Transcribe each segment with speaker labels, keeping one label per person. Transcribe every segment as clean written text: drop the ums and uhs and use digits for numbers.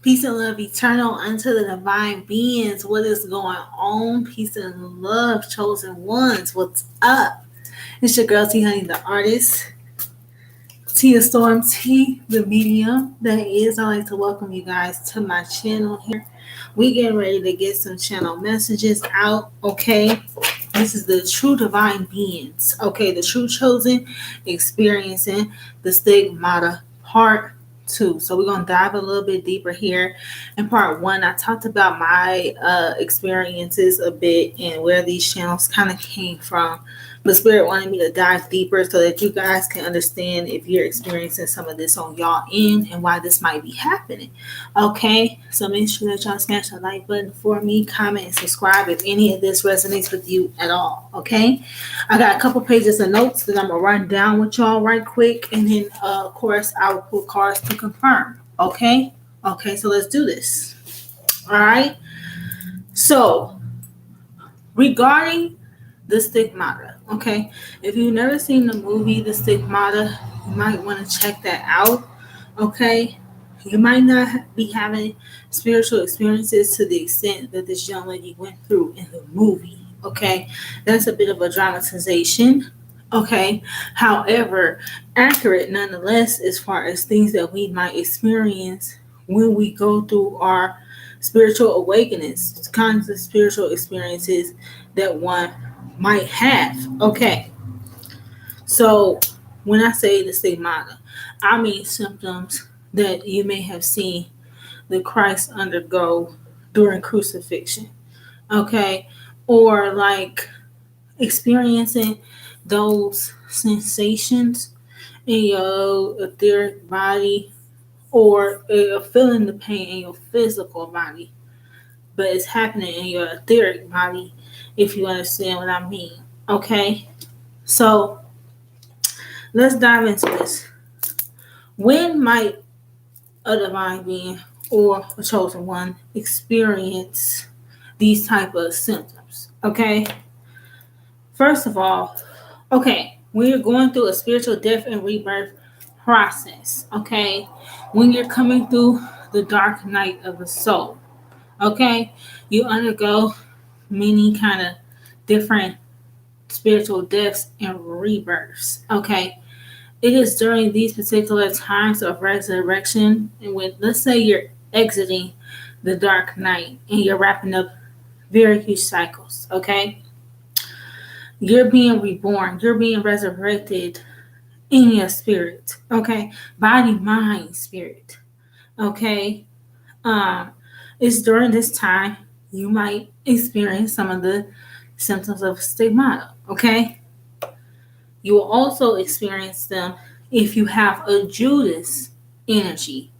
Speaker 1: Peace and love eternal unto the divine beings. What is going on? Peace and love, chosen ones. What's up? It's your girl T Honey, the artist. Tia Storm T, the medium. That is, I like to welcome you guys to my channel here. We getting ready to get some channel messages out. Okay. This is the true divine beings. Okay, the true chosen experiencing the stigmata part two. So we're gonna dive a little bit deeper here. In part one, I talked about my experiences a bit and where these channels kind of came from. But Spirit wanted me to dive deeper so that you guys can understand if you're experiencing some of this on y'all end and why this might be happening. Okay, so make sure that y'all smash the like button for me, comment, and subscribe if any of this resonates with you at all. Okay, I got a couple pages of notes that I'm gonna run down with y'all right quick, and then of course I will pull cards to confirm. Okay, so let's do this. All right. So regarding the Stigmata. Okay, if you've never seen the movie The Stigmata, you might want to check that out. Okay, you might not be having spiritual experiences to the extent that this young lady went through in the movie. Okay, that's a bit of a dramatization. Okay, however, accurate nonetheless as far as things that we might experience when we go through our spiritual awakenings, kinds of spiritual experiences that one might have. Okay, so when I say the stigmata, I mean symptoms that you may have seen the Christ undergo during crucifixion. Okay, or like experiencing those sensations in your etheric body, or feeling the pain in your physical body, but it's happening in your etheric body, if you understand what I mean. Okay, so let's dive into this. When might a divine being or a chosen one experience these type of symptoms? Okay, first of all, okay, when you're going through a spiritual death and rebirth process, okay, when you're coming through the dark night of the soul, okay, you undergo many kind of different spiritual deaths and rebirths. Okay, it is during these particular times of resurrection, and when, let's say, you're exiting the dark night and you're wrapping up very huge cycles. Okay, you're being reborn, you're being resurrected in your spirit. Okay, body, mind, spirit. Okay, um, it's during this time you might experience some of the symptoms of stigmata. Okay, you will also experience them if you have a Judas energy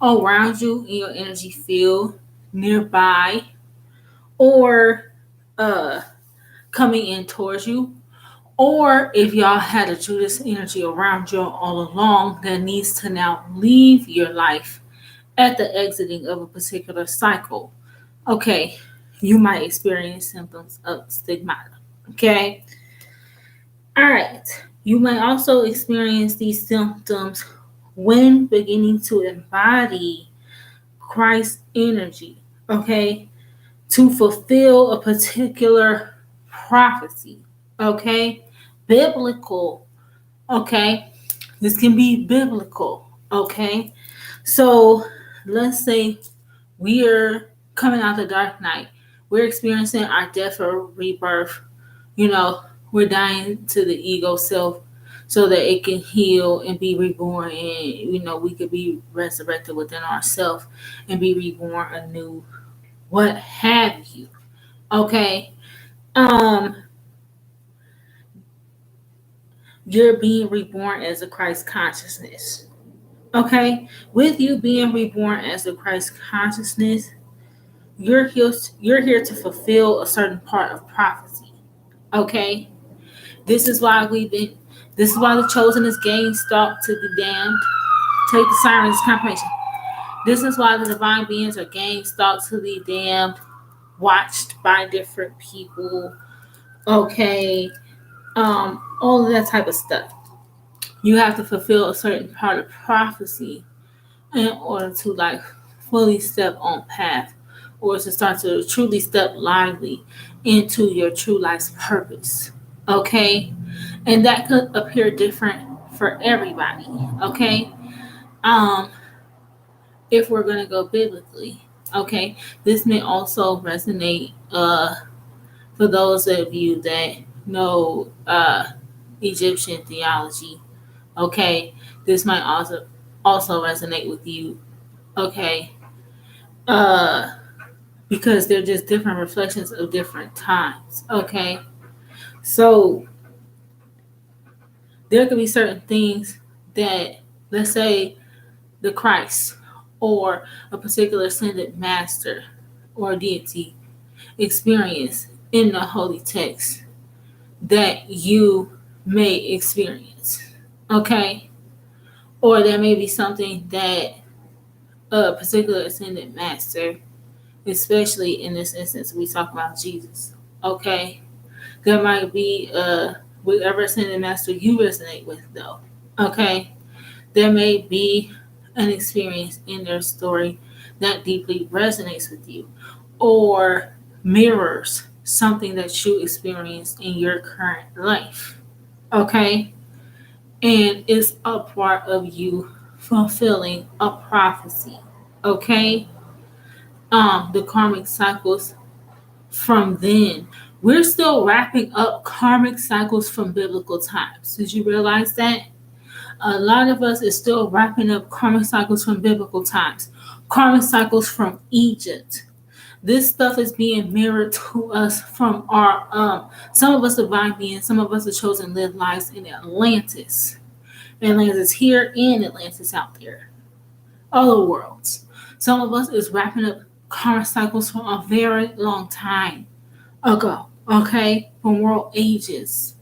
Speaker 1: around you in your energy field, nearby, or uh, coming in towards you, or if y'all had a Judas energy around you all along that needs to now leave your life at the exiting of a particular cycle. Okay, you might experience symptoms of stigmata. Okay, all right. You may also experience these symptoms when beginning to embody Christ's energy, okay, to fulfill a particular prophecy, okay, biblical, okay. This can be biblical, okay. So let's say we are coming out the dark night, we're experiencing our death or rebirth, you know, we're dying to the ego self so that it can heal and be reborn, and we could be resurrected within ourselves and be reborn anew, what have you. Okay, um you're being reborn as a Christ consciousness. Okay, with you being reborn as a Christ consciousness, you're here to fulfill a certain part of prophecy. Okay, this is why the chosen is gain stalked to the damned. Take the sirens confirmation. This is why the divine beings are gain stalked to the damned, watched by different people. Okay, all of that type of stuff. You have to fulfill a certain part of prophecy in order to fully step on path, or to start to truly step lively into your true life's purpose. Okay? And that could appear different for everybody. Okay? Um, if we're gonna go biblically. Okay. This may also resonate for those of you that know Egyptian theology. Okay. This might also resonate with you. Okay. Uh because they're just different reflections of different times. Okay. So there could be certain things that, let's say, the Christ or a particular ascended master or deity experience in the holy text that you may experience. Okay? Or there may be something that a particular ascended master, especially in this instance, we talk about Jesus. Okay? There might be whatever ascended master you resonate with, though. Okay? There may be an experience in their story that deeply resonates with you or mirrors something that you experienced in your current life. Okay? And it's a part of you fulfilling a prophecy. Okay? The karmic cycles from then. We're still wrapping up karmic cycles from biblical times. Did you realize that? A lot of us is still wrapping up karmic cycles from biblical times, karmic cycles from Egypt. This stuff is being mirrored to us from our some of us divine beings, some of us have chosen to live lives in Atlantis. Atlantis here and Atlantis out there. Other worlds. Some of us is wrapping up karmic cycles from a very long time ago. Okay? From world ages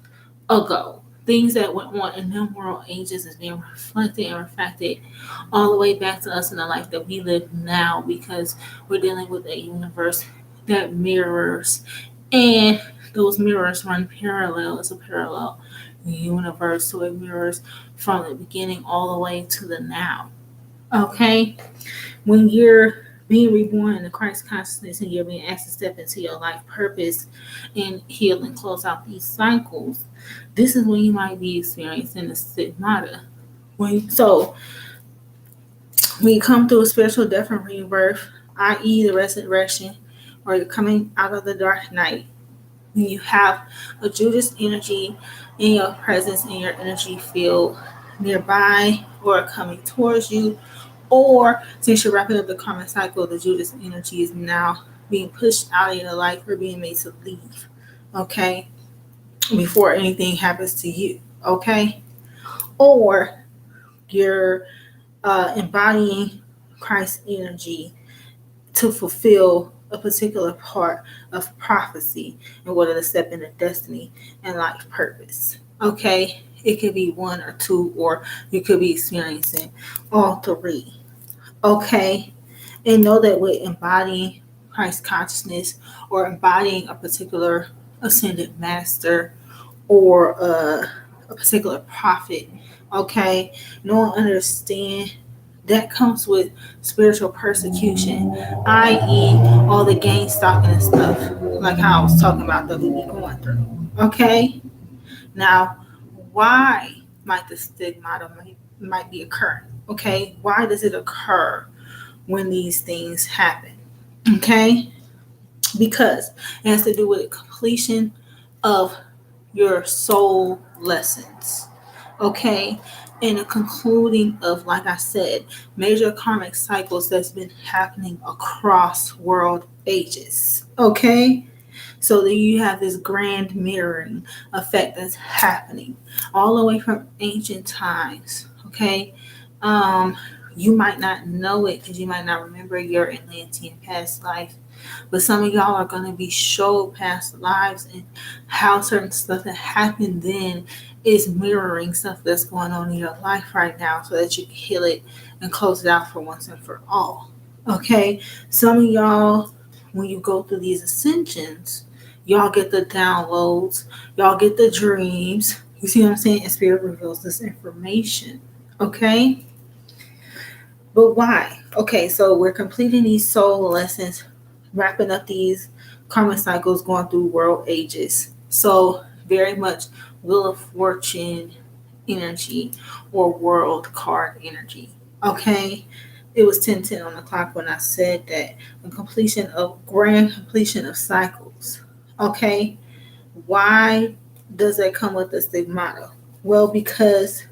Speaker 1: ago. Things that went on in them world ages is being reflected and refracted all the way back to us in the life that we live now, because we're dealing with a universe that mirrors, and those mirrors run parallel. It's a parallel universe, so it mirrors from the beginning all the way to the now. Okay? When you're being reborn in the Christ consciousness and you're being asked to step into your life purpose and heal and close out these cycles, this is when you might be experiencing the stigmata. So when you come through a spiritual death and rebirth, i.e. the resurrection, or you're coming out of the dark night, when you have a Judas energy in your presence, in your energy field nearby or coming towards you, or since you're wrapping up the karmic cycle, the Judas energy is now being pushed out of your life or being made to leave. Okay? Before anything happens to you. Okay? Or you're embodying Christ's energy to fulfill a particular part of prophecy in order to step into destiny and life purpose. Okay? It could be one or two, or you could be experiencing all three. Okay? And know that with embodying Christ consciousness or embodying a particular ascended master or a particular prophet, okay, know and understand that comes with spiritual persecution, i.e., all the gang stalking and stuff, like how I was talking about that we be going through. Okay? Now, why might the stigmata might be occurring? Okay? Why does it occur when these things happen? Okay? Because it has to do with the completion of your soul lessons. Okay? And a concluding of, like I said, major karmic cycles that's been happening across world ages. Okay? So that you have this grand mirroring effect that's happening all the way from ancient times. Okay? You might not know it because you might not remember your Atlantean past life. But some of y'all are going to be showed past lives and how certain stuff that happened then is mirroring stuff that's going on in your life right now, so that you can heal it and close it out for once and for all. Okay? Some of y'all, when you go through these ascensions, y'all get the downloads, y'all get the dreams. You see what I'm saying? And Spirit reveals this information. Okay? But why? Okay, so we're completing these soul lessons, wrapping up these karmic cycles going through world ages. So very much Wheel of Fortune energy or world card energy. Okay. It was 10:10 on the clock when I said that the completion of grand completion of cycles. Okay. Why does that come with the stigmata? Well, because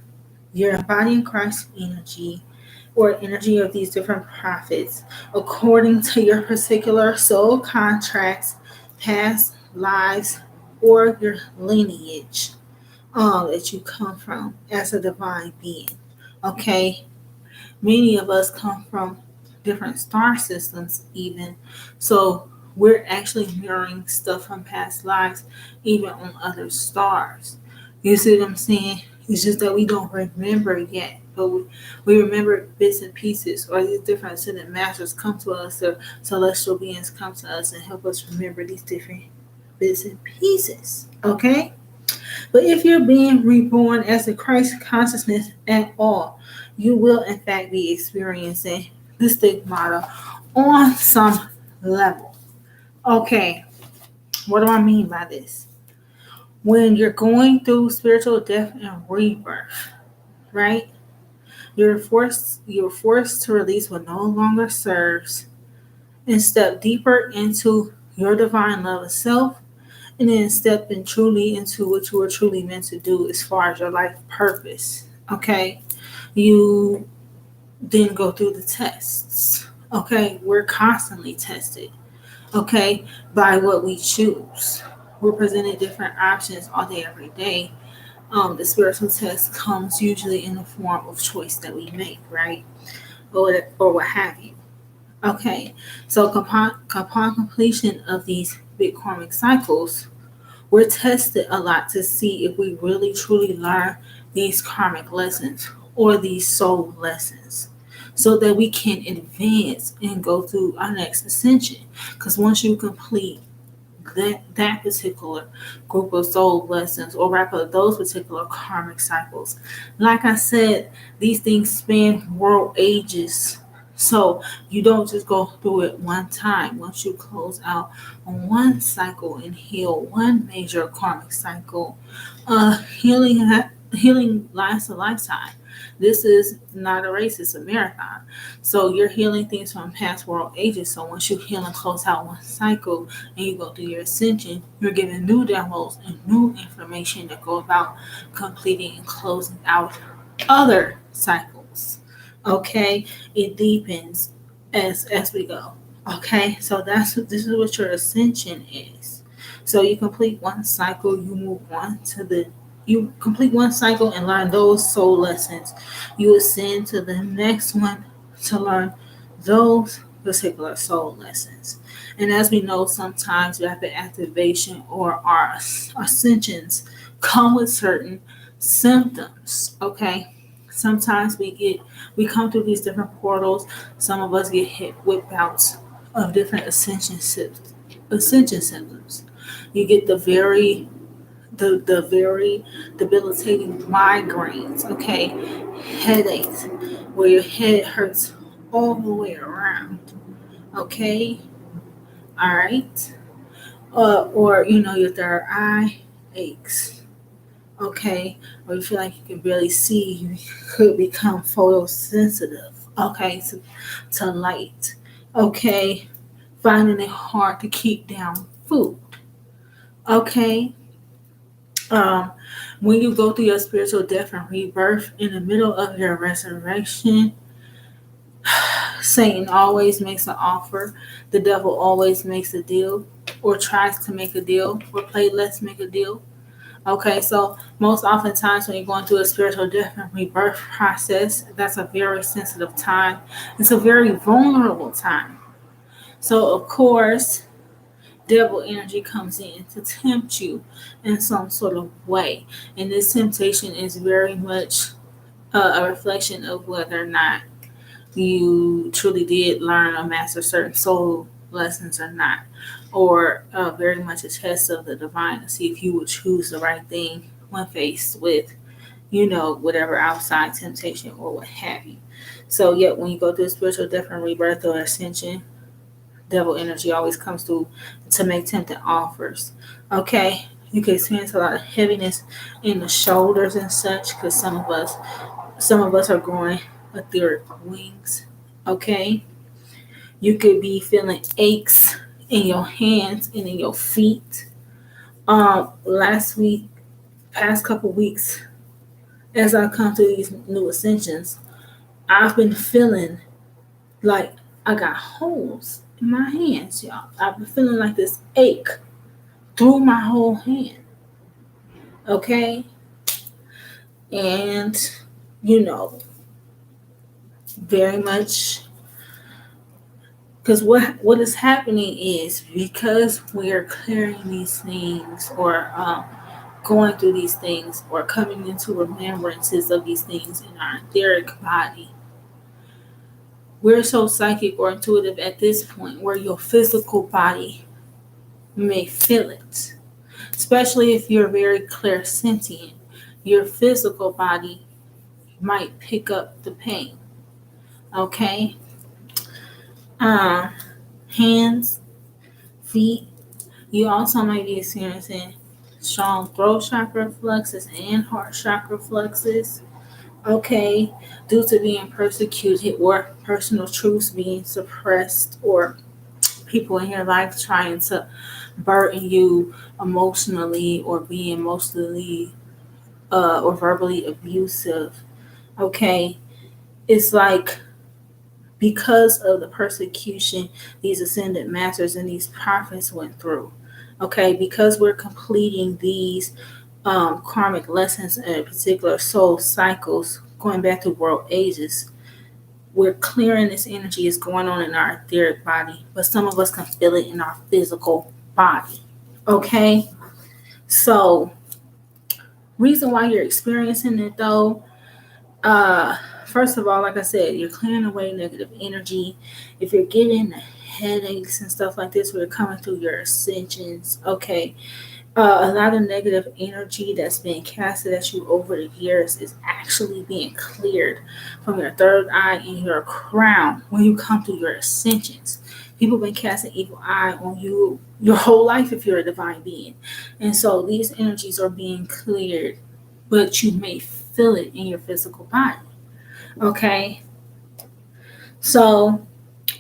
Speaker 1: you're embodying Christ's energy or energy of these different prophets according to your particular soul contracts, past lives, or your lineage that you come from as a divine being. Okay, many of us come from different star systems, even so we're actually mirroring stuff from past lives, even on other stars. You see what I'm saying? It's just that we don't remember yet, but we remember bits and pieces, or these different ascended masters come to us, or celestial beings come to us and help us remember these different bits and pieces. Okay? But if you're being reborn as a Christ consciousness at all, you will in fact be experiencing the stigmata on some level. Okay, what do I mean by this? When you're going through spiritual death and rebirth, right? You're forced to release what no longer serves and step deeper into your divine love of self, and then stepping truly into what you were truly meant to do as far as your life purpose. Okay, you then go through the tests. Okay, we're constantly tested. Okay, by what we choose. We're presented different options all day, every day. The spiritual test comes usually in the form of choice that we make, right? Or what have you. Okay, so upon completion of these big karmic cycles, we're tested a lot to see if we really truly learn these karmic lessons or these soul lessons so that we can advance and go through our next ascension. Because once you complete that particular group of soul lessons or wrap up those particular karmic cycles, like I said, these things span world ages. So you don't just go through it one time. Once you close out on one cycle and heal one major karmic cycle, healing lasts a lifetime. This is not a race, it's a marathon. So you're healing things from past world ages. So once you heal and close out one cycle and you go through your ascension, you're given new downloads and new information that go about completing and closing out other cycles. Okay, it deepens as we go. Okay, so this is what your ascension is. So you complete one cycle, you complete one cycle and learn those soul lessons. You ascend to the next one to learn those particular soul lessons. And as we know, sometimes rapid activation or our ascensions come with certain symptoms. Okay, sometimes we come through these different portals. Some of us get hit with bouts of different ascension symptoms. You get the very debilitating migraines, okay, headaches, where your head hurts all the way around, okay, all right, or your third eye aches, okay, or you feel like you can barely see, you could become photosensitive, okay, to light, okay, finding it hard to keep down food, okay. Um, when you go through your spiritual death and rebirth in the middle of your resurrection, Satan always makes an offer. The devil always makes a deal or tries to make a deal or play let's make a deal. Okay, so most oftentimes when you're going through a spiritual death and rebirth process, that's a very sensitive time. It's a very vulnerable time. So of course, devil energy comes in to tempt you in some sort of way. And this temptation is very much a reflection of whether or not you truly did learn or master certain soul lessons or not, or very much a test of the divine to see if you would choose the right thing when faced with, whatever outside temptation or what have you. So, yet when you go through spiritual death and rebirth or ascension, devil energy always comes through to make tempting offers. Okay, you can experience a lot of heaviness in the shoulders and such because some of us are growing etheric wings. Okay, you could be feeling aches in your hands and in your feet. Last week, past couple weeks, as I come through these new ascensions, I've been feeling like I got holes in my hands, y'all. I've been feeling like this ache through my whole hand. Okay, and you know, very much because what is happening is because we are clearing these things or going through these things or coming into remembrances of these things in our etheric body. We're so psychic or intuitive at this point where your physical body may feel it, especially if you're very clairsentient. Your physical body might pick up the pain. Okay, uh, hands, feet. You also might be experiencing strong throat chakra fluxes and heart chakra fluxes. Okay, due to being persecuted or personal truths being suppressed or people in your life trying to burden you emotionally or being emotionally or verbally abusive. Okay, it's like because of the persecution these ascended masters and these prophets went through. Okay, because we're completing these karmic lessons in particular soul cycles going back to world ages, we're clearing this energy is going on in our etheric body, but some of us can feel it in our physical body. Okay, so reason why you're experiencing it though, first of all, like I said, you're clearing away negative energy. If you're getting headaches and stuff like this, we're coming through your ascensions. Okay, a lot of negative energy that's been casted at you over the years is actually being cleared from your third eye and your crown when you come through your ascensions. People have been casting evil eye on you your whole life if you're a divine being. And so these energies are being cleared, but you may feel it in your physical body. Okay? So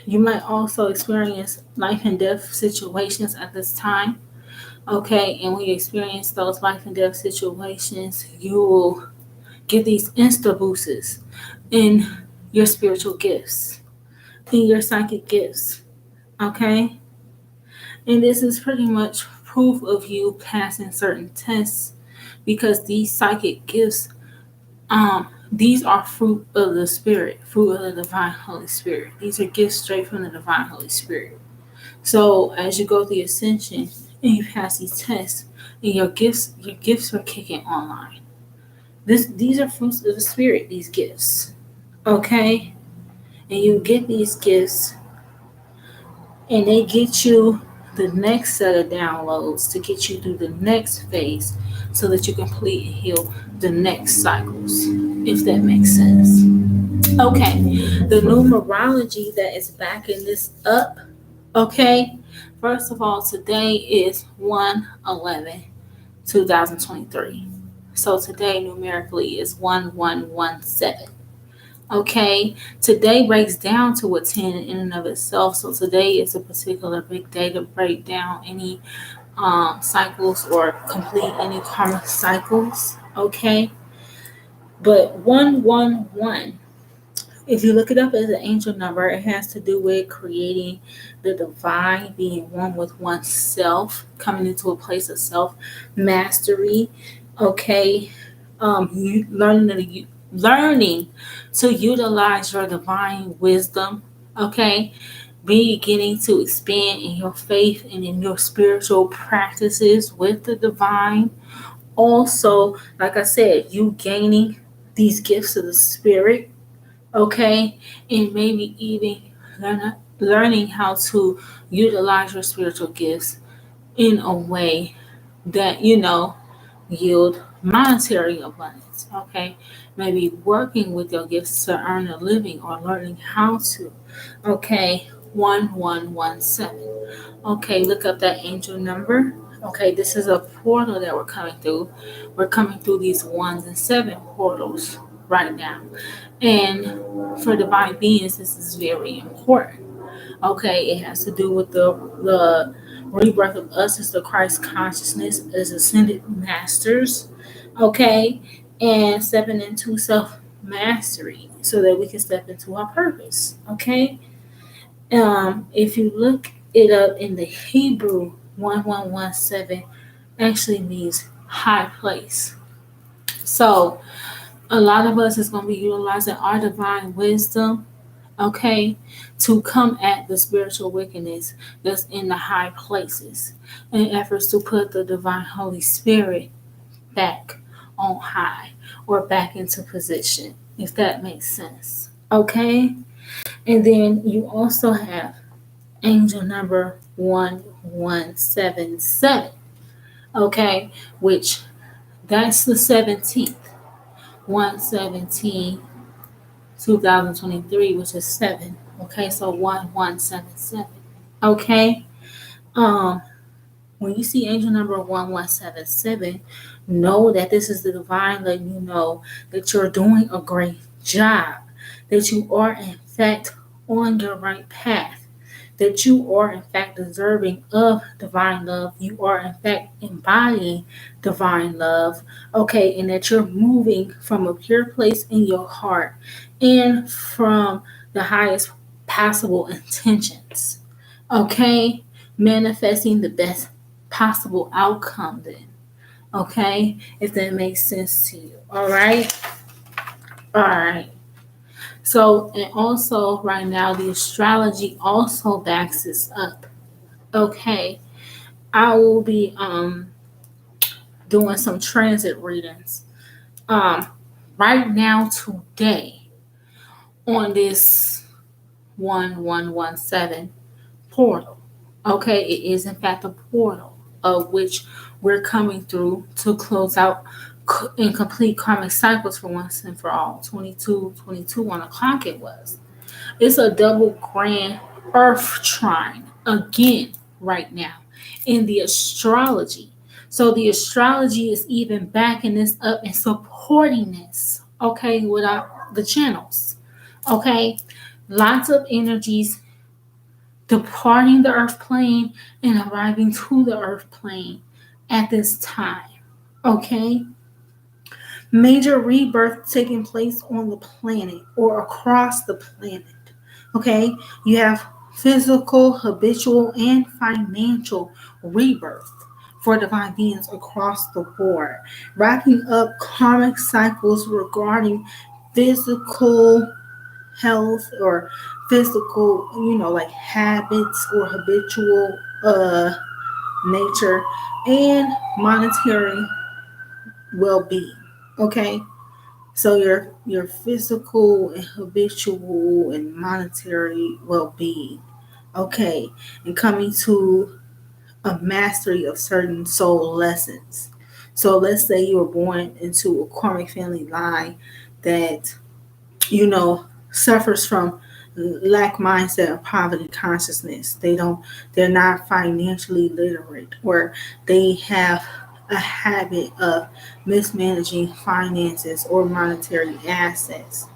Speaker 1: you might also experience life and death situations at this time. Okay, and when you experience those life and death situations, you will get these insta boosts in your spiritual gifts, in your psychic gifts. Okay, and this is pretty much proof of you passing certain tests because these psychic gifts, these are fruit of the Spirit, fruit of the Divine Holy Spirit. These are gifts straight from the Divine Holy Spirit. So as you go through ascension and you pass these tests, and your gifts are kicking online. These are fruits of the spirit, these gifts. Okay? And you get these gifts and they get you the next set of downloads to get you through the next phase so that you complete and heal the next cycles, if that makes sense. Okay, the numerology that is backing this up. Okay, first of all, today is 1/11/2023. So today numerically is 1117. Okay, today breaks down to a 10 in and of itself. So today is a particular big day to break down any cycles or complete any karmic cycles. Okay, but 111, if you look it up as an angel number, it has to do with creating the divine, being one with oneself, coming into a place of self mastery. Okay, learning to utilize your divine wisdom. Okay, beginning to expand in your faith and in your spiritual practices with the divine. Also, like I said, you gaining these gifts of the spirit. Okay, and maybe even learning how to utilize your spiritual gifts in a way that yield monetary abundance. Okay, maybe working with your gifts to earn a living or learning how to. Okay, 1117. Okay, look up that angel number. Okay, this is a portal that we're coming through. We're coming through these ones and seven portals right now. And for divine beings, this is very important. Okay, it has to do with the rebirth of us as the Christ consciousness as ascended masters. Okay, and stepping into self mastery so that we can step into our purpose. Okay, if you look it up in the Hebrew, 1117 actually means high place. So a lot of us is going to be utilizing our divine wisdom, okay, to come at the spiritual wickedness that's in the high places in efforts to put the divine Holy Spirit back on high or back into position, if that makes sense. Okay? And then you also have angel number 1177, okay, which that's the 17th. 117 2023, which is 7. Okay, so 1177. Okay. Um, when you see angel number 1177, know that this is the divine letting you know that you're doing a great job, that you are in fact on your right path, that you are in fact deserving of divine love. You are in fact embodying divine love, okay, and that you're moving from a pure place in your heart and from the highest possible intentions, okay, manifesting the best possible outcome then, okay, if that makes sense to you. All right. So, and also right now, the astrology also backs this up. Okay, I will be doing some transit readings. Um, right now today on this 1117 portal. Okay, it is in fact a portal of which we're coming through to close out and complete karmic cycles for once and for all. 22 on the clock it was. It's a double grand earth trine again right now in the astrology. So the astrology is even backing this up and supporting this, okay, without the channels. Okay, lots of energies departing the earth plane and arriving to the earth plane at this time. Okay, major rebirth taking place on the planet or across the planet. Okay, you have physical, habitual, and financial rebirth for divine beings across the board, wrapping up karmic cycles regarding physical health or physical, like habits or habitual nature and monetary well-being. Okay, so your physical and habitual and monetary well-being, okay, and coming to a mastery of certain soul lessons. So let's say you were born into a karmic family line that suffers from lack mindset or poverty consciousness. They're not financially literate, or they have a habit of mismanaging finances or monetary assets.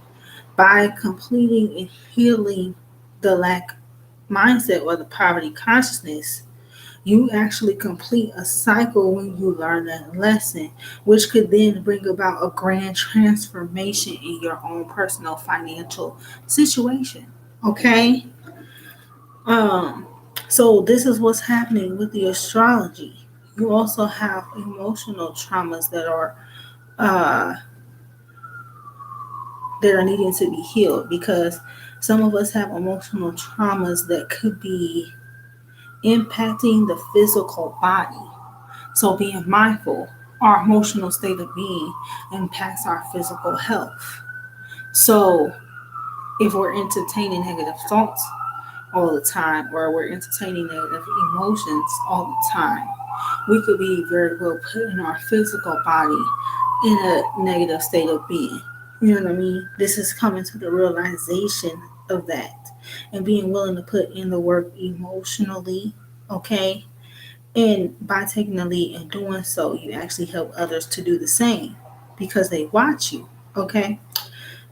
Speaker 1: By completing and healing the lack mindset or the poverty consciousness, you actually complete a cycle when you learn that lesson, which could then bring about a grand transformation in your own personal financial situation. Okay? Um, so this is what's happening with the astrology. You also have emotional traumas uh that are needing to be healed, because some of us have emotional traumas that could be impacting the physical body. So being mindful, our emotional state of being impacts our physical health. So if we're entertaining negative thoughts all the time, or we're entertaining negative emotions all the time, we could be very well putting our physical body in a negative state of being. You know what I mean? This is coming to the realization of that and being willing to put in the work emotionally, okay? And by taking the lead and doing so, you actually help others to do the same because they watch you, okay?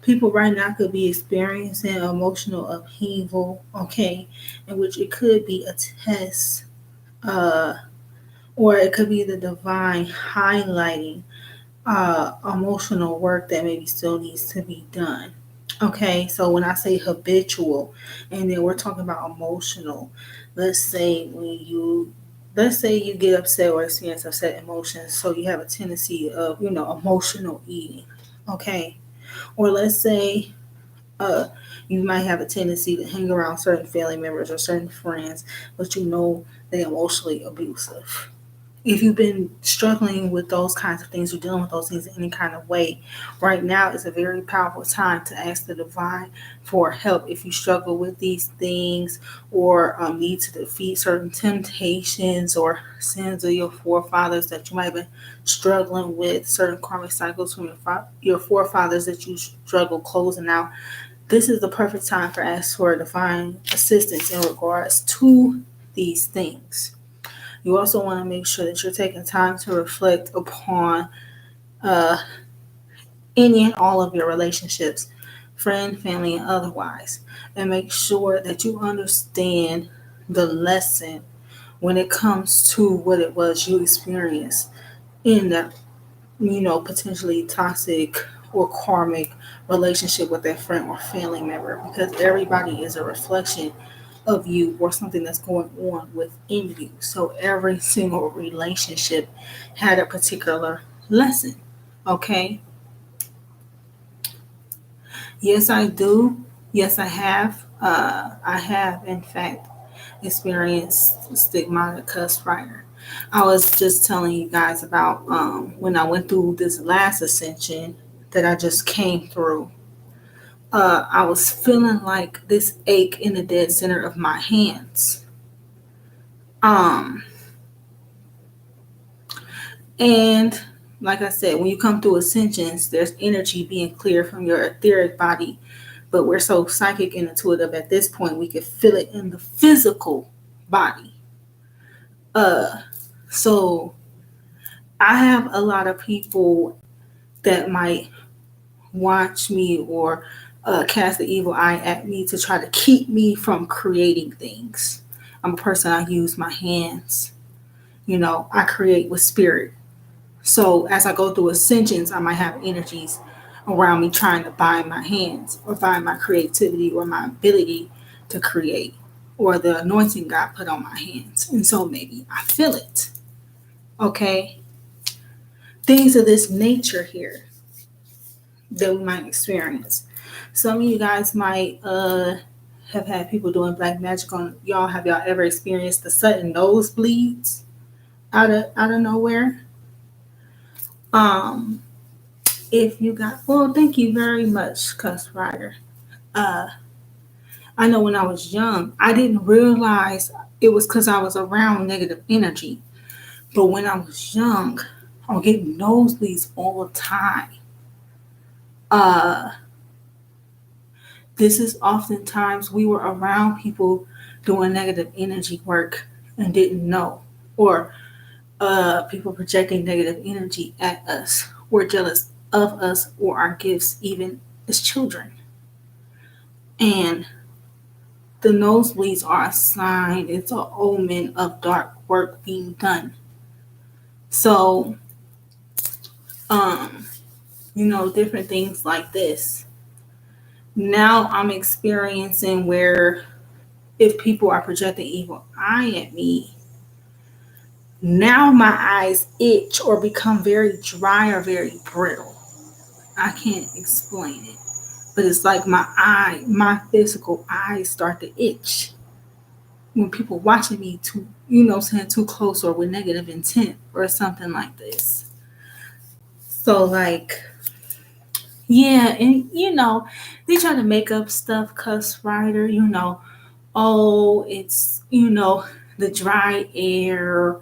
Speaker 1: People right now could be experiencing emotional upheaval, okay, in which it could be a test, uh, or it could be the divine highlighting emotional work that maybe still needs to be done. Okay, so when I say habitual, and then we're talking about emotional, let's say let's say you get upset or experience upset emotions, so you have a tendency of, emotional eating. Okay, or let's say uh, you might have a tendency to hang around certain family members or certain friends, but they're emotionally abusive. If you've been struggling with those kinds of things, or dealing with those things in any kind of way, right now is a very powerful time to ask the divine for help. If you struggle with these things, or need to defeat certain temptations or sins of your forefathers that you might have been struggling with, certain karmic cycles from your forefathers that you struggle closing out, this is the perfect time for ask for divine assistance in regards to these things. You also want to make sure that you're taking time to reflect upon uh, any and all of your relationships, friend, family, and otherwise, and make sure that you understand the lesson when it comes to what it was you experienced in that, potentially toxic or karmic relationship with that friend or family member, because everybody is a reflection of you or something that's going on within you. So every single relationship had a particular lesson. Okay. Yes, I do. Yes, I have. I have, in fact, experienced stigmata cuss writer. I was just telling you guys about when I went through this last ascension that I just came through. I was feeling like this ache in the dead center of my hands. Um, And like I said, when you come through ascensions, there's energy being cleared from your etheric body. But we're so psychic and intuitive at this point, we can feel it in the physical body. Uh, so I have a lot of people that might watch me or cast the evil eye at me to try to keep me from creating things. I'm a person, I use my hands. I create with spirit. So as I go through ascensions, I might have energies around me trying to bind my hands or bind my creativity or my ability to create or the anointing God put on my hands. And so maybe I feel it. Okay. Things of this nature here that we might experience. Some of you guys might have had people doing black magic on y'all. Have y'all ever experienced the sudden nosebleeds out of nowhere? Um, if you got, well, thank you very much, Cuss Rider. uh I know when I was young I didn't realize it was because I was around negative energy, but when I was young I would get nosebleeds all the time. uh this is oftentimes we were around people doing negative energy work and didn't know, or people projecting negative energy at us, or jealous of us or our gifts even as children. And the nosebleeds are a sign, it's an omen of dark work being done. So, um, different things like this. Now I'm experiencing where if people are projecting evil eye at me, now my eyes itch or become very dry or very brittle. I can't explain it. But it's like my physical eyes start to itch when people watching me too, saying too close or with negative intent or something like this. So like, yeah, and they try to make up stuff, cuss writer, oh, it's the dry air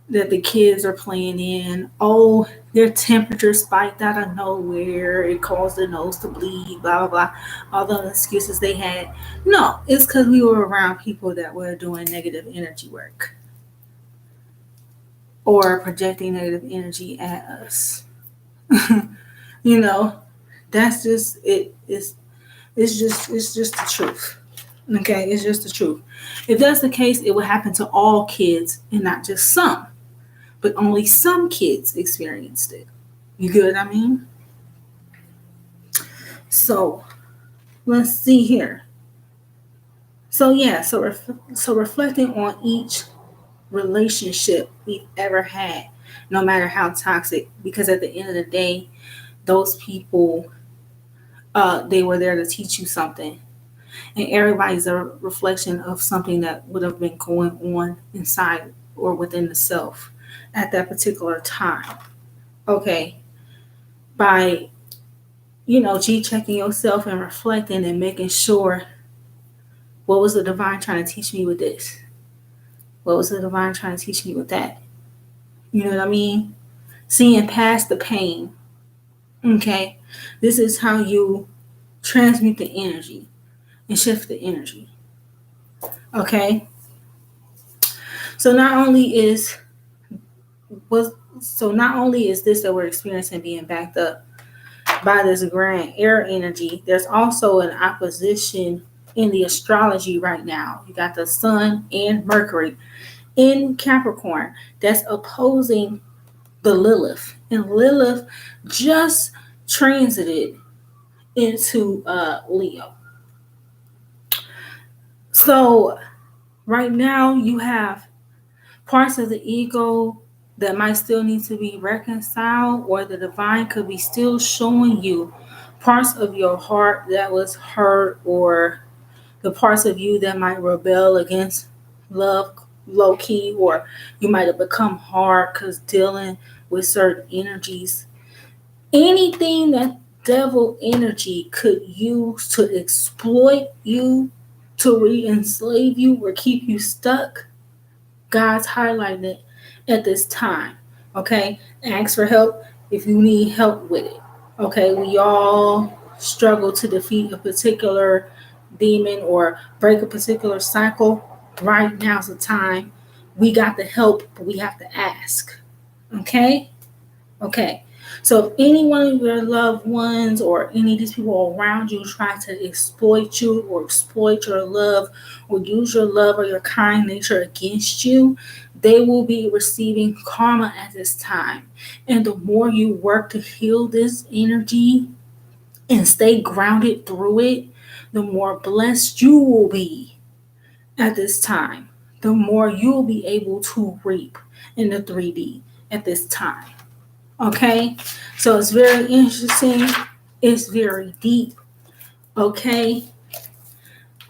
Speaker 1: that the kids are playing in. Oh, Their temperature spiked out of nowhere. It caused their nose to bleed, blah, blah, blah. All the excuses they had. No, it's because we were around people that were doing negative energy work or projecting negative energy at us. You know, that's just it. It's just the truth. Okay, it's just the truth. If that's the case, it would happen to all kids and not just some. But only some kids experienced it. You get what I mean? So let's see here. So yeah, so reflecting on each relationship we've ever had, no matter how toxic, because at the end of the day, those people, they were there to teach you something, and everybody's a reflection of something that would have been going on inside or within the self at that particular time. Okay, by G checking yourself and reflecting and making sure, what was the divine trying to teach me with this? What was the divine trying to teach me with that? You know what I mean? Seeing past the pain. Okay, this is how you transmute the energy and shift the energy. Okay, so was not only is this that we're experiencing being backed up by this grand air energy, there's also an opposition in the astrology right now. You got the sun and Mercury in Capricorn that's opposing the Lilith. And Lilith just transited into Leo. So right now you have parts of the ego that might still need to be reconciled, or the divine could be still showing you parts of your heart that was hurt, or the parts of you that might rebel against love low key, or you might have become hard because dealing with certain energies. Anything that devil energy could use to exploit you, to re-enslave you or keep you stuck, God's highlighting it at this time. Okay? Ask for help if you need help with it. Okay? We all struggle to defeat a particular demon or break a particular cycle. Right now's the time. We got the help, but we have to ask. Okay? Okay. So if any one of your loved ones or any of these people around you try to exploit you or exploit your love or use your love or your kind nature against you, they will be receiving karma at this time. And the more you work to heal this energy and stay grounded through it, the more blessed you will be at this time. The more you'll be able to reap in the 3D at this time. Okay, so it's very interesting. It's very deep. Okay,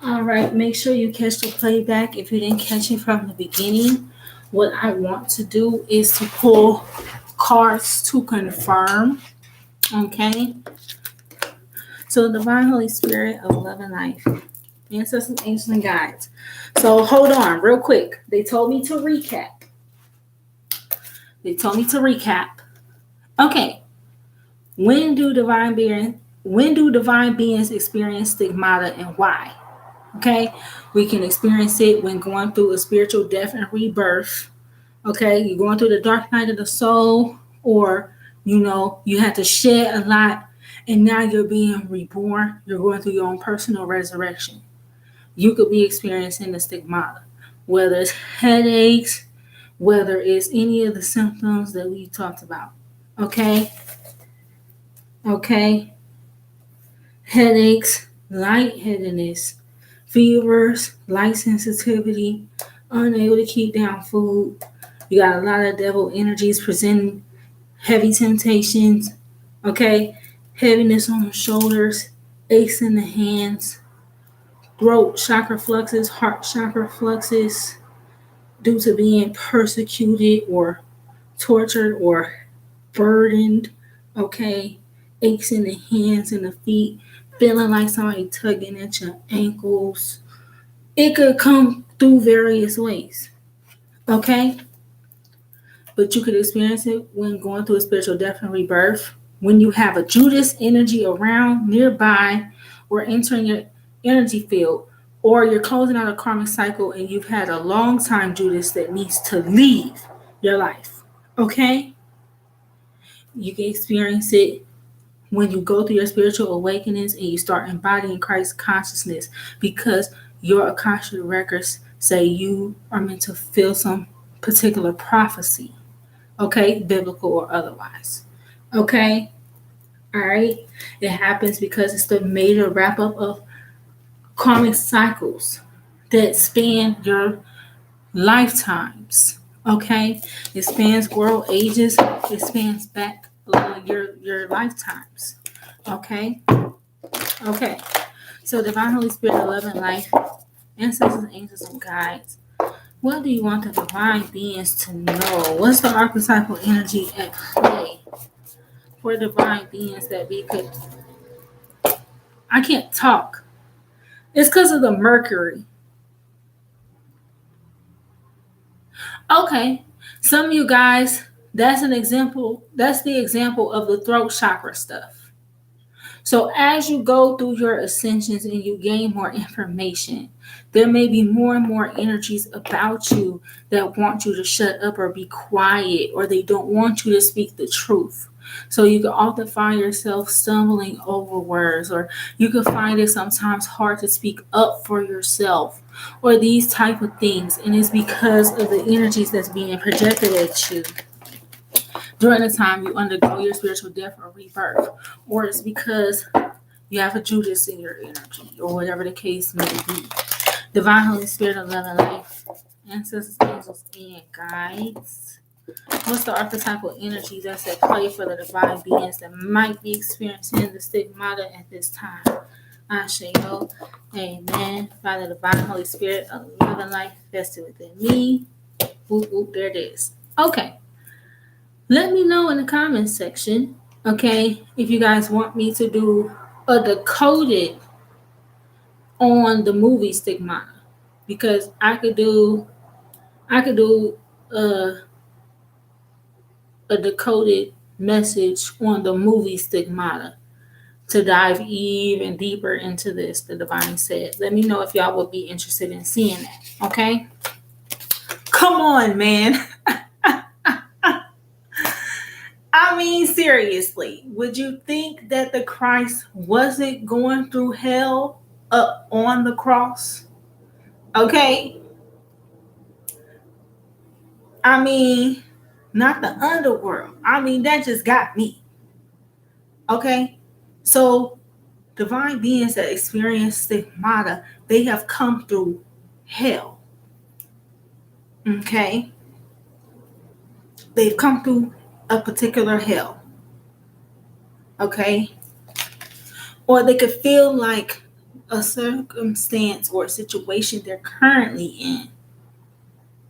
Speaker 1: all right. Make sure you catch the playback if you didn't catch it from the beginning. What I want to do is to pull cards to confirm. Okay, so Divine Holy Spirit of Love and Life, Ancestors, Angels, and Guides. So hold on, real quick. They told me to recap. Okay, When do divine beings experience stigmata and why? Okay, we can experience it when going through a spiritual death and rebirth. Okay, you're going through the dark night of the soul, or you had to shed a lot and now you're being reborn. You're going through your own personal resurrection. You could be experiencing the stigmata, whether it's headaches, whether it's any of the symptoms that we talked about. Okay. Okay, headaches, lightheadedness, fevers, light sensitivity, unable to keep down food. You got a lot of devil energies presenting heavy temptations. Okay, heaviness on the shoulders, aches in the hands, throat chakra fluxes, heart chakra fluxes, due to being persecuted or tortured or burdened. Okay, aches in the hands and the feet, feeling like somebody tugging at your ankles. It could come through various ways. Okay, but you could experience it when going through a spiritual death and rebirth, when you have a Judas energy around, nearby, or entering your energy field, or you're closing out a karmic cycle and you've had a long time Judas that needs to leave your life. Okay? You can experience it when you go through your spiritual awakenings and you start embodying Christ's consciousness, because your Akashic records say you are meant to feel some particular prophecy. Okay? Biblical or otherwise. Okay? All right? It happens because it's the major wrap up of karmic cycles that span your lifetimes. Okay? It spans world ages. It spans back your lifetimes. Okay? Okay. So divine Holy Spirit, love and life, ancestors, angels, and guides. What do you want the divine beings to know? What's the archetypal energy at play for divine beings that we could... I can't talk. It's because of the Mercury. Okay. Some of you guys, that's an example. That's the example of the throat chakra stuff. So as you go through your ascensions and you gain more information, there may be more and more energies about you that want you to shut up or be quiet, or they don't want you to speak the truth. So you can often find yourself stumbling over words, or you can find it sometimes hard to speak up for yourself, or these type of things. And it's because of the energies that's being projected at you during the time you undergo your spiritual death or rebirth, or it's because you have a Judas in your energy, or whatever the case may be. Divine Holy Spirit of love and life, ancestors, angels, and guides. What's the archetypal energy that's at play for the divine beings that might be experiencing the stigmata at this time? Ashayo. Amen. By the divine Holy Spirit of love and life vested within me. Whoop, whoop, there it is. Okay. Let me know in the comments section, okay, if you guys want me to do a decoded on the movie Stigmata, because I could do a decoded message on the movie Stigmata to dive even deeper into this. The divine said, let me know if y'all would be interested in seeing that. Okay, come on, man. I mean, seriously, would you think that the Christ wasn't going through hell up on the cross? Okay. I mean, not the underworld. I mean, that just got me. Okay. So, divine beings that experience stigmata, they have come through hell. Okay. They've come through a particular hell. Okay. Or they could feel like a circumstance or a situation they're currently in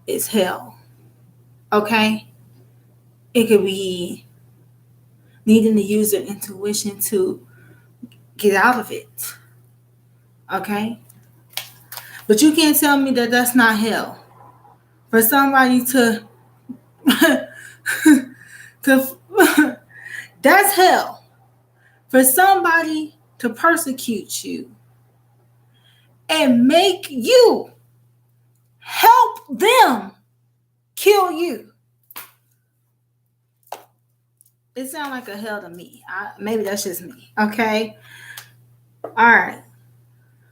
Speaker 1: is hell. Okay? It could be needing to use their intuition to get out of it. Okay? But you can't tell me that that's not hell. For somebody to that's hell. For somebody to persecute you and make you help them kill you. It sounds like a hell to me. Maybe that's just me. Okay? All right.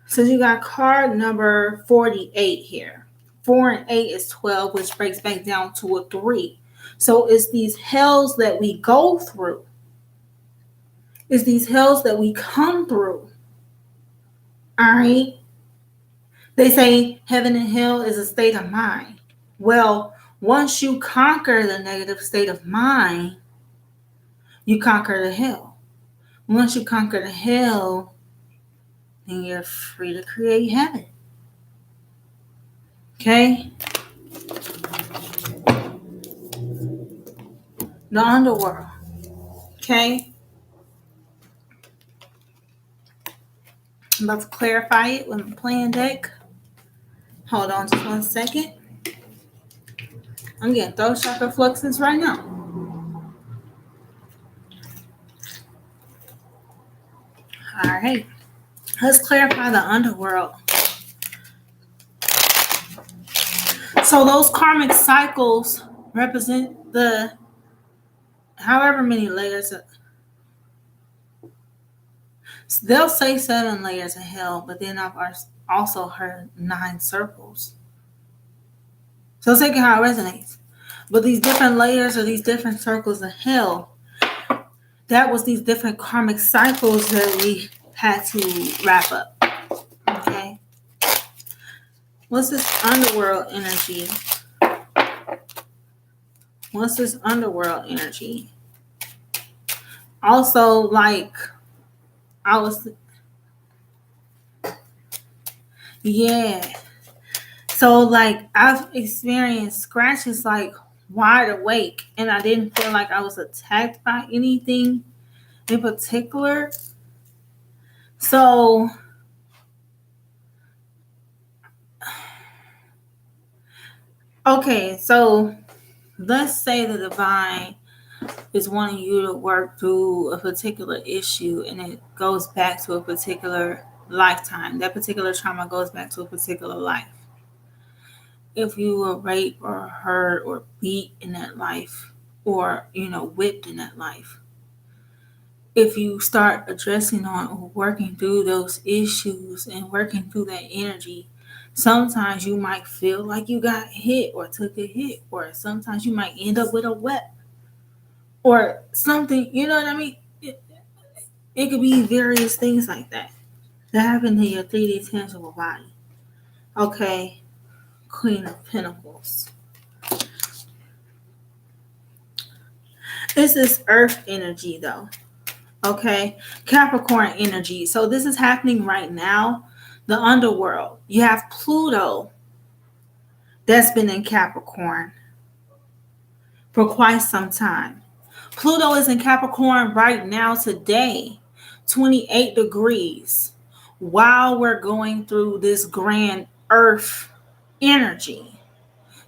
Speaker 1: So you got card number 48 here. 4 and 8 is 12, which breaks back down to a 3. So it's these hells that we go through. It's these hells that we come through. All right? They say heaven and hell is a state of mind. Well, once you conquer the negative state of mind, you conquer the hell. Once you conquer the hell, then you're free to create heaven. Okay? The underworld. Okay? I'm about to clarify it with my plan deck. Hold on just 1 second. I'm getting throat chakra fluxes right now. All right. Let's clarify the underworld. So those karmic cycles represent the however many layers. They'll say 7 layers of hell, but then I've also heard 9 circles. So take it how it resonates. But these different layers or these different circles of hell, that was these different karmic cycles that we had to wrap up. Okay. What's this underworld energy? What's this underworld energy? Also, like, I was, yeah. So, like, I've experienced scratches like wide awake, and I didn't feel like I was attacked by anything in particular. So, okay, so let's say the divine is wanting you to work through a particular issue and it goes back to a particular lifetime. That particular trauma goes back to a particular life. If you were raped or hurt or beat in that life or, whipped in that life, if you start addressing on or working through those issues and working through that energy, sometimes you might feel like you got hit or took a hit, or sometimes you might end up with a wet or something, you know what I mean? It could be various things like that happen to your 3D tangible body. Okay, Queen of Pentacles. This is Earth energy though. Okay, Capricorn energy. So this is happening right now. The underworld. You have Pluto that's been in Capricorn for quite some time. Pluto is in Capricorn right now today, 28 degrees, while we're going through this grand Earth energy.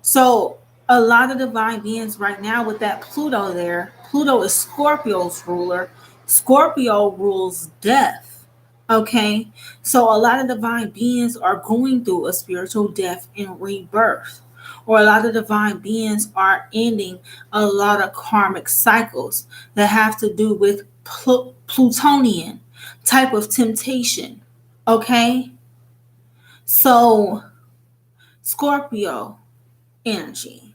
Speaker 1: So a lot of divine beings right now with that Pluto there, Pluto is Scorpio's ruler. Scorpio rules death. Okay, so a lot of divine beings are going through a spiritual death and rebirth, or a lot of divine beings are ending a lot of karmic cycles that have to do with Plutonian type of temptation. Okay, so Scorpio energy.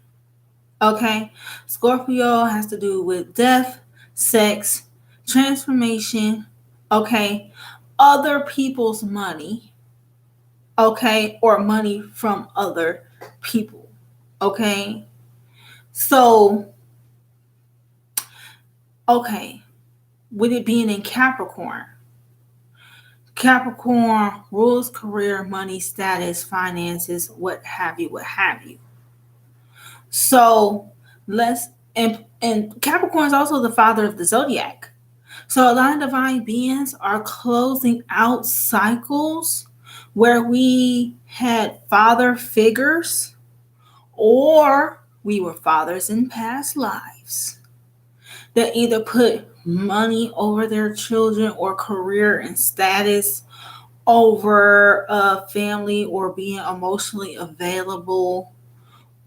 Speaker 1: Okay, Scorpio has to do with death, sex, transformation. Okay, other people's money, okay, or money from other people, okay. So, okay, with it being in Capricorn, Capricorn rules career, money, status, finances, what have you, what have you. So let's and Capricorn is also the father of the zodiac. So a lot of divine beings are closing out cycles where we had father figures or we were fathers in past lives that either put money over their children or career and status over a family or being emotionally available,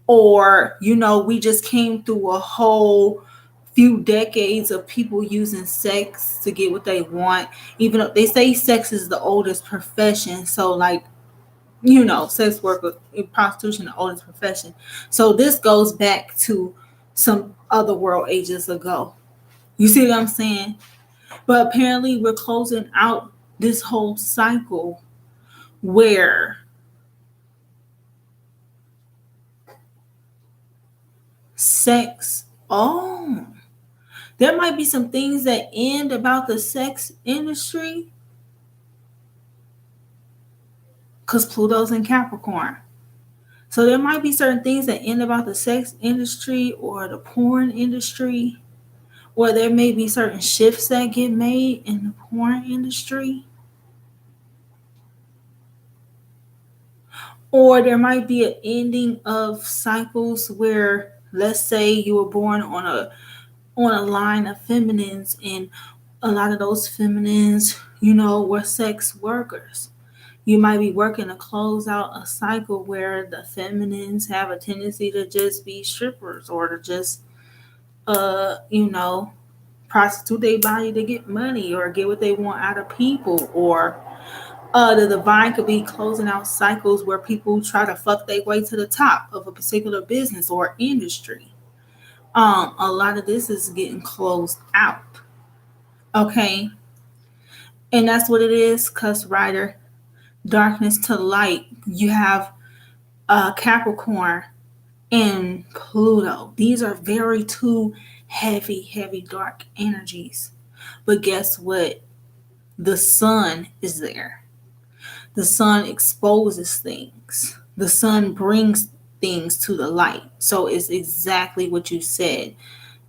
Speaker 1: or we just came through a whole few decades of people using sex to get what they want, even though they say sex is the oldest profession. So like, sex work and prostitution, the oldest profession. So this goes back to some other world ages ago. You see what I'm saying? But apparently we're closing out this whole cycle where sex, there might be some things that end about the sex industry because Pluto's in Capricorn. So there might be certain things that end about the sex industry or the porn industry, or there may be certain shifts that get made in the porn industry. Or there might be an ending of cycles where Let's say you were born on a line of feminines, and a lot of those feminines, were sex workers. You might be working to close out a cycle where the feminines have a tendency to just be strippers, or to just prostitute their body to get money or get what they want out of people. Or the divine could be closing out cycles where people try to fuck their way to the top of a particular business or industry. A lot of this is getting closed out. Okay. And that's what it is, cuss writer. Darkness to light. You have Capricorn and Pluto. These are very two heavy, heavy, dark energies. But guess what? The sun is there. The sun exposes things. The sun brings things to the light. So it's exactly what you said.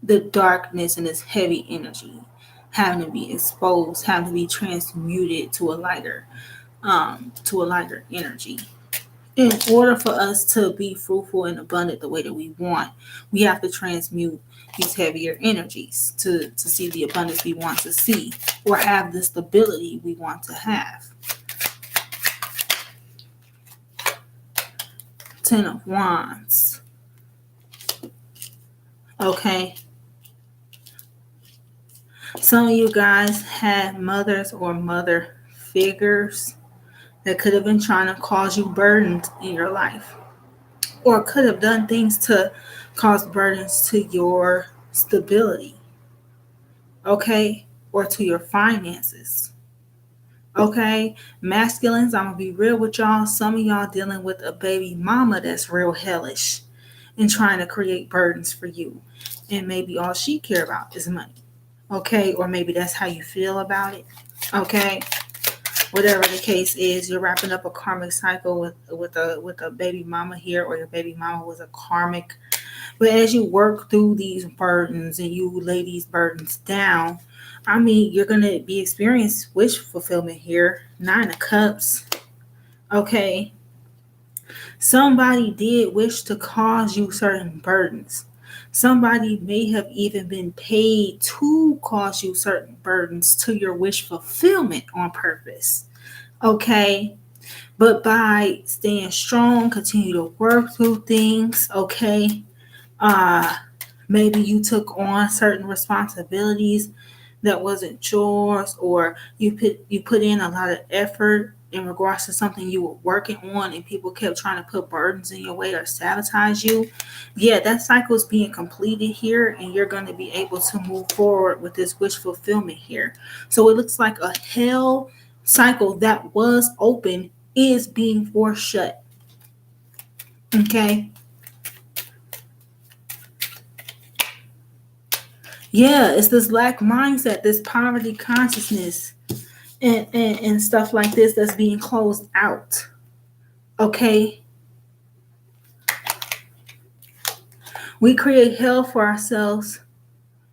Speaker 1: The darkness and this heavy energy having to be exposed, having to be transmuted to a lighter energy. In order for us to be fruitful and abundant the way that we want, we have to transmute these heavier energies to see the abundance we want to see, or have the stability we want to have. Ten of Wands. Okay. Some of you guys had mothers or mother figures that could have been trying to cause you burdens in your life, or could have done things to cause burdens to your stability, okay, or to your finances. Okay, masculines, I'm gonna be real with y'all. Some of y'all dealing with a baby mama that's real hellish and trying to create burdens for you, and maybe all she care about is money. Okay, or maybe that's how you feel about it. Okay, whatever the case is, you're wrapping up a karmic cycle with a baby mama here, or your baby mama was a karmic. But as you work through these burdens and you lay these burdens down, I mean, you're going to be experiencing wish fulfillment here. 9 of Cups. Okay. Somebody did wish to cause you certain burdens. Somebody may have even been paid to cause you certain burdens to your wish fulfillment on purpose. Okay. But by staying strong, continue to work through things. Okay. uh Maybe you took on certain responsibilities that wasn't yours, or you put in a lot of effort in regards to something you were working on, and people kept trying to put burdens in your way or sabotage you. Yeah, that cycle is being completed here, and you're going to be able to move forward with this wish fulfillment here. So it looks like a hell cycle that was open is being forced shut. Okay. Yeah, it's this lack mindset, this poverty consciousness, and stuff like this that's being closed out. Okay. We create hell for ourselves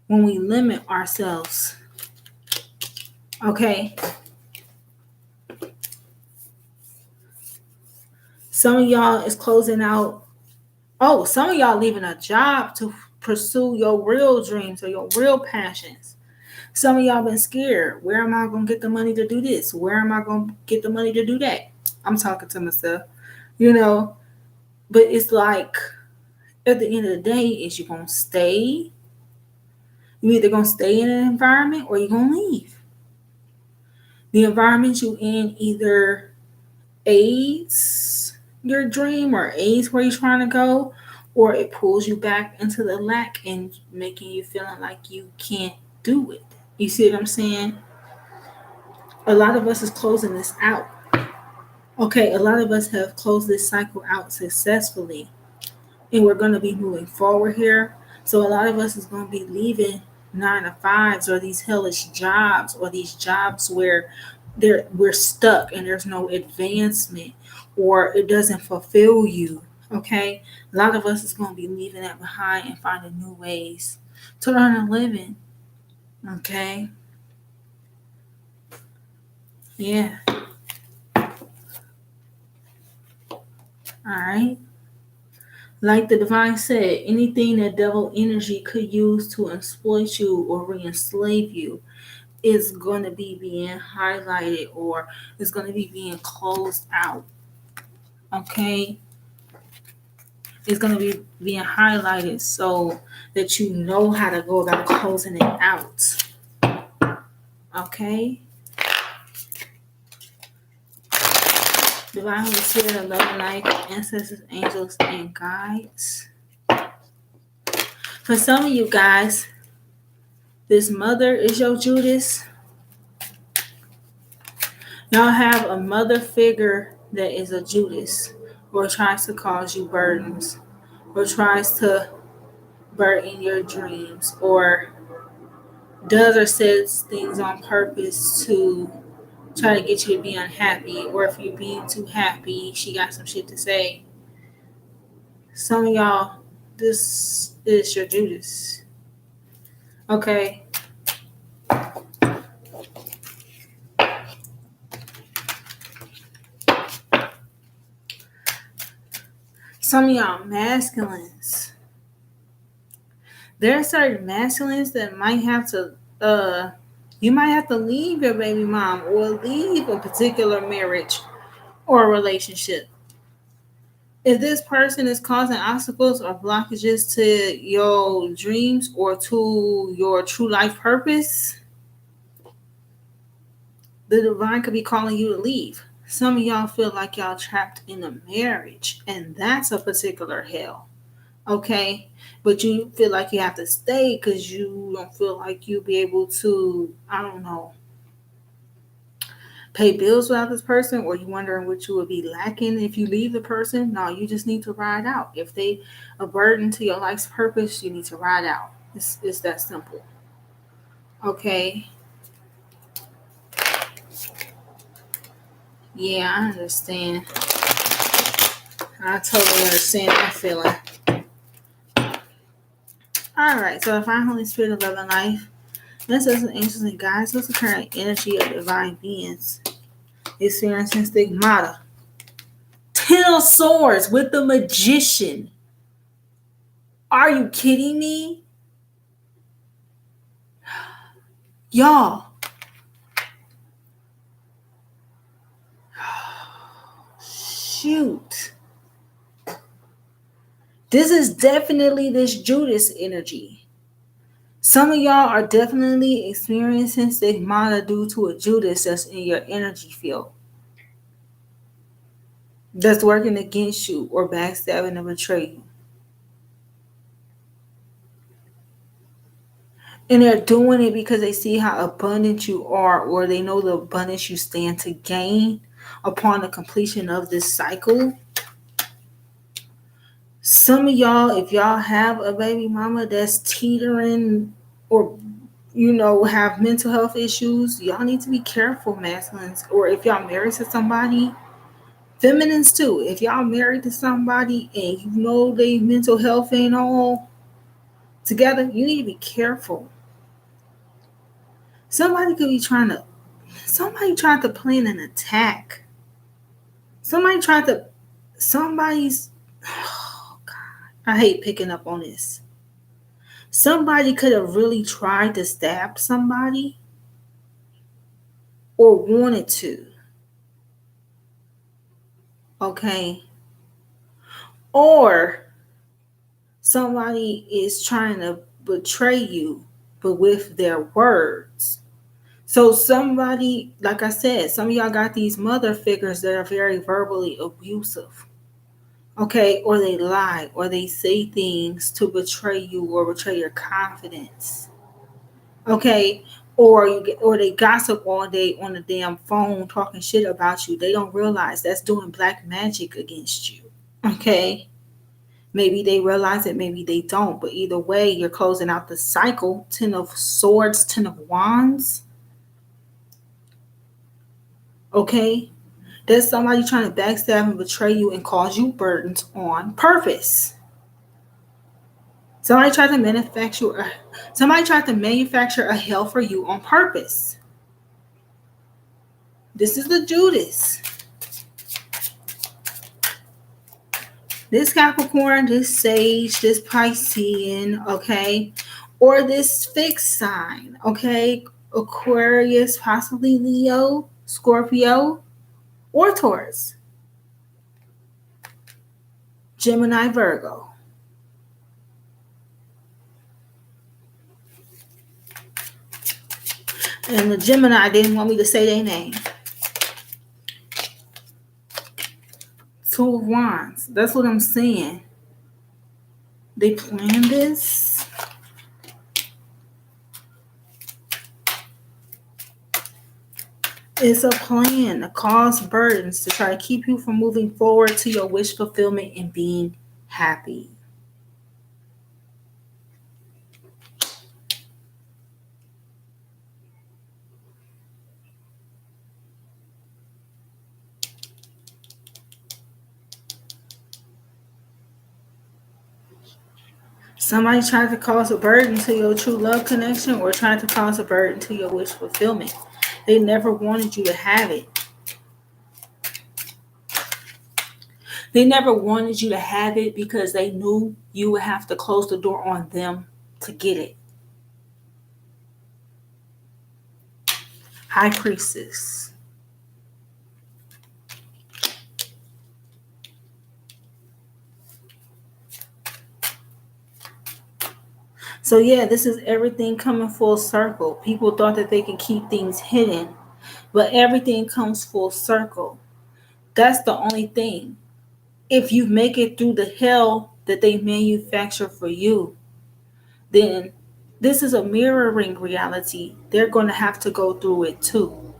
Speaker 1: when we limit ourselves. Okay. Some of y'all is closing out. Oh, some of y'all leaving a job to pursue your real dreams or your real passions. Some of y'all been scared. Where am I going to get the money to do this? Where am I going to get the money to do that? I'm talking to myself, you know. But it's like, at the end of the day, is you going to stay? You either going to stay in an environment or you're going to leave. The environment you in either aids your dream or aids where you're trying to go, or it pulls you back into the lack and making you feeling like you can't do it. You see what I'm saying? A lot of us is closing this out. Okay, a lot of us have closed this cycle out successfully, and we're going to be moving forward here. So a lot of us is going to be leaving 9 to 5s or these hellish jobs, or these jobs where we're stuck and there's no advancement, or it doesn't fulfill you. Okay, a lot of us is going to be leaving that behind and finding new ways to earn a living. Okay, yeah, all right. Like the divine said, anything that devil energy could use to exploit you or re-enslave you is going to be being highlighted, or is going to be being closed out. Okay? It's going to be being highlighted so that you know how to go about closing it out. Okay? Divine Holy Spirit of love and life, ancestors, angels, and guides. For some of you guys, this mother is your Judas. Y'all have a mother figure that is a Judas, or tries to cause you burdens, or tries to burden your dreams, or does or says things on purpose to try to get you to be unhappy, or if you're being too happy, she got some shit to say. Some of y'all, this is your Judas. Okay? Some of y'all masculines. There are certain masculines that might have to you might have to leave your baby mom or leave a particular marriage or relationship. If this person is causing obstacles or blockages to your dreams or to your true life purpose, the divine could be calling you to leave. Some of y'all feel like y'all trapped in a marriage, and that's a particular hell. Okay? But you feel like you have to stay because you don't feel like you'll be able to, I don't know, pay bills without this person, or you wondering what you would be lacking if you leave the person. No, you just need to ride out. If they a burden to your life's purpose, you need to ride out. It's that simple. Okay? Yeah, I understand. I totally understand that feeling. Alright, so if I Holy Spirit of love and life, this is an angels and guides. What's the current energy of divine beings experiencing stigmata? Ten of Swords with the Magician. Are you kidding me? Y'all. Shoot. This is definitely this Judas energy. Some of y'all are definitely experiencing stigmata due to a Judas that's in your energy field, that's working against you or backstabbing and betray you. And they're doing it because they see how abundant you are, or they know the abundance you stand to gain upon the completion of this cycle. Some of y'all, if y'all have a baby mama that's teetering or have mental health issues, y'all need to be careful, masculines. Or if y'all married to somebody, feminines too, if y'all married to somebody and you know they mental health ain't all together, you need to be careful. Somebody tried to plan an attack. Oh God, I hate picking up on this. Somebody could have really tried to stab somebody or wanted to. Okay? Or somebody is trying to betray you, but with their words. So somebody, like I said, some of y'all got these mother figures that are very verbally abusive. Okay? Or they lie, or they say things to betray you or betray your confidence. Okay? Or they gossip all day on the damn phone talking shit about you. They don't realize that's doing black magic against you. Okay? Maybe they realize it, maybe they don't. But either way, you're closing out the cycle. 10 of Swords, 10 of Wands. Okay? There's somebody trying to backstab and betray you and cause you burdens on purpose. Somebody tried to manufacture a hell for you on purpose. This is the Judas. This Capricorn, this Sage, this Piscean, okay, or this fixed sign, okay, Aquarius, possibly Leo, Scorpio, or Taurus, Gemini, Virgo. And the Gemini didn't want me to say their name. Two of Wands. That's what I'm saying. They planned this. It's a plan to cause burdens to try to keep you from moving forward to your wish fulfillment and being happy. Somebody tried to cause a burden to your true love connection or tried to cause a burden to your wish fulfillment. They never wanted you to have it. They never wanted you to have it because they knew you would have to close the door on them to get it. High Priestess. So yeah, this is everything coming full circle. People thought that they could keep things hidden, but everything comes full circle. That's the only thing. If you make it through the hell that they manufacture for you, then this is a mirroring reality. They're going to have to go through it too.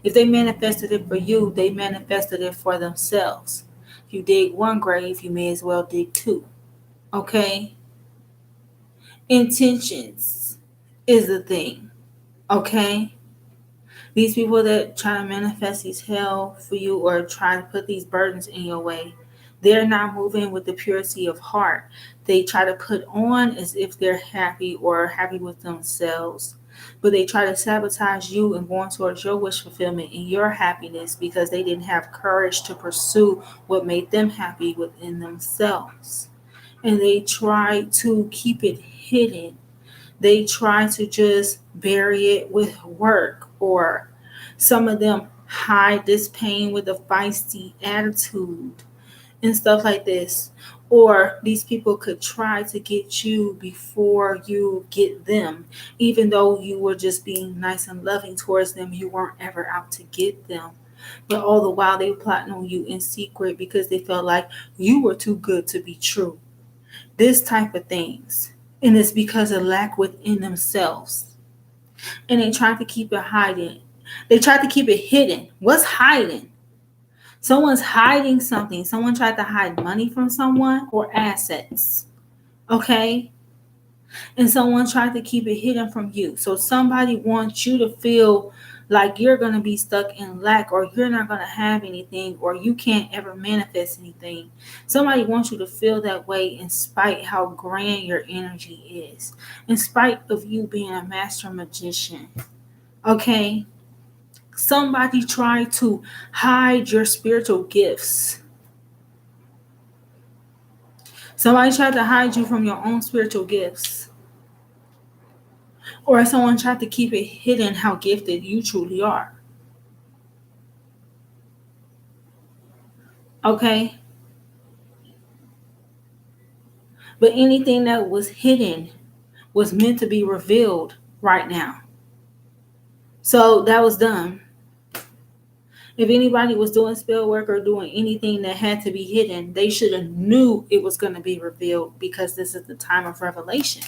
Speaker 1: If they manifested it for you, they manifested it for themselves. If you dig one grave, you may as well dig two. Okay? Intentions is the thing. Okay? These people that try to manifest these hell for you or try to put these burdens in your way, they're not moving with the purity of heart. They try to put on as if they're happy or happy with themselves, but they try to sabotage you and going towards your wish fulfillment and your happiness because they didn't have courage to pursue what made them happy within themselves. And they try to keep it hidden. They try to just bury it with work, or some of them hide this pain with a feisty attitude and stuff like this. Or these people could try to get you before you get them. Even though you were just being nice and loving towards them, you weren't ever out to get them. But all the while they were plotting on you in secret because they felt like you were too good to be true. This type of things. And it's because of lack within themselves. And they tried to keep it hiding. They tried to keep it hidden. What's hiding? Someone's hiding something. Someone tried to hide money from someone or assets. Okay? And someone tried to keep it hidden from you. So somebody wants you to feel like you're going to be stuck in lack, or you're not going to have anything, or you can't ever manifest anything. Somebody wants you to feel that way in spite how grand your energy is, in spite of you being a master magician. Okay? Somebody tried to hide your spiritual gifts. Somebody tried to hide you from your own spiritual gifts. Or someone tried to keep it hidden how gifted you truly are. Okay? But anything that was hidden was meant to be revealed right now. So that was done. If anybody was doing spell work or doing anything that had to be hidden, they should have knew it was going to be revealed because this is the time of revelation.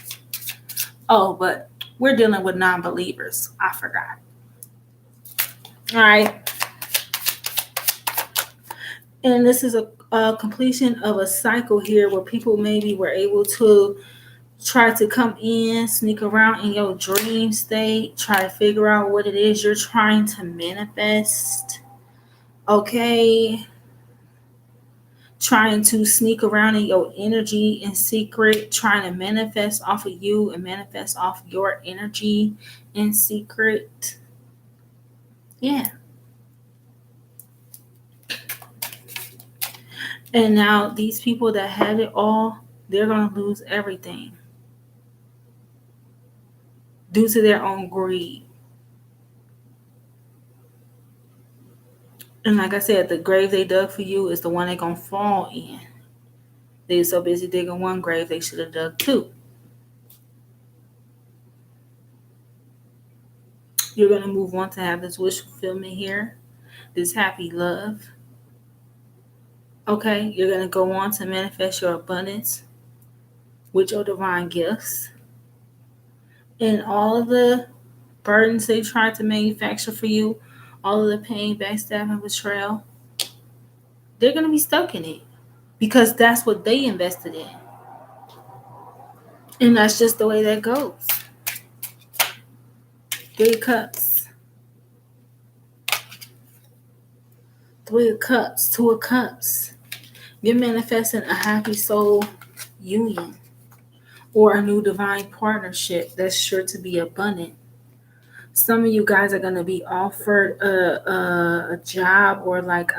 Speaker 1: Oh, but we're dealing with non-believers. I forgot. All right. And this is a completion of a cycle here where people maybe were able to try to come in, sneak around in your dream state, try to figure out what it is you're trying to manifest. Okay? Trying to sneak around in your energy in secret, trying to manifest off of you and manifest off your energy in secret. Yeah. And now these people that had it all, they're going to lose everything due to their own greed. And like I said, the grave they dug for you is the one they're going to fall in. They were so busy digging one grave, they should have dug two. You're going to move on to have this wish fulfillment here, this happy love. Okay, you're going to go on to manifest your abundance with your divine gifts. And all of the burdens they tried to manufacture for you, all of the pain, backstabbing, betrayal, they're going to be stuck in it because that's what they invested in. And that's just the way that goes. 3 of Cups. 3 of Cups. 2 of Cups. You're manifesting a happy soul union or a new divine partnership that's sure to be abundant. Some of you guys are going to be offered a job, or like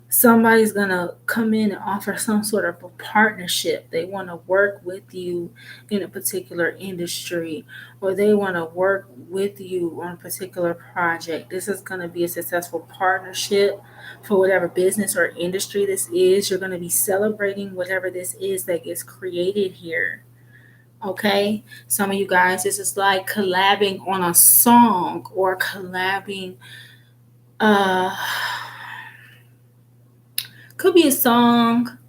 Speaker 1: somebody's going to come in and offer some sort of a partnership. They want to work with you in a particular industry, or they want to work with you on a particular project. This is going to be a successful partnership for whatever business or industry this is. You're going to be celebrating whatever this is that gets created here. Okay, some of you guys, this is like collabing on a song or collabing. Could be a song.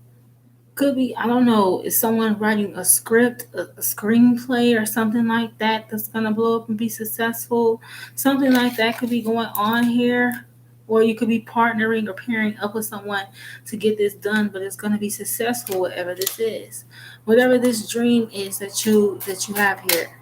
Speaker 1: Could be, I don't know, is someone writing a script, a screenplay, or something like that that's gonna blow up and be successful. Something like that could be going on here. Or you could be partnering or pairing up with someone to get this done, but it's gonna be successful, whatever this is. Whatever this dream is that you have here.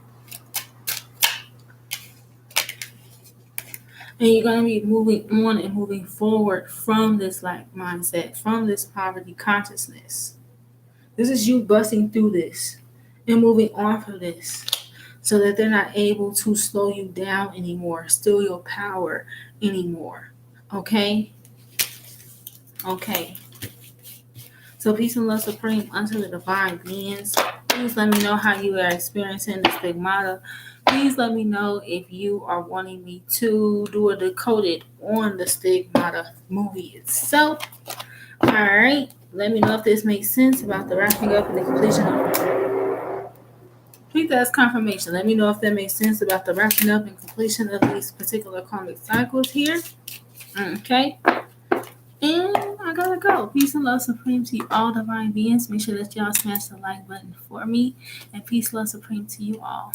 Speaker 1: And you're going to be moving on and moving forward from this lack mindset, from this poverty consciousness. This is you busting through this and moving on from this so that they're not able to slow you down anymore, steal your power anymore. Okay? Okay. So peace and love supreme unto the divine beings. Please let me know how you are experiencing the stigmata. Please let me know if you are wanting me to do a decoded on the Stigmata movie itself. All right. Let me know if this makes sense about the wrapping up and the completion of. Please ask confirmation. Let me know if that makes sense about the wrapping up and completion of these particular karmic cycles here. Okay. And I gotta go. Peace and love supreme to you all divine beings. Make sure that y'all smash the like button for me. And peace, love supreme to you all.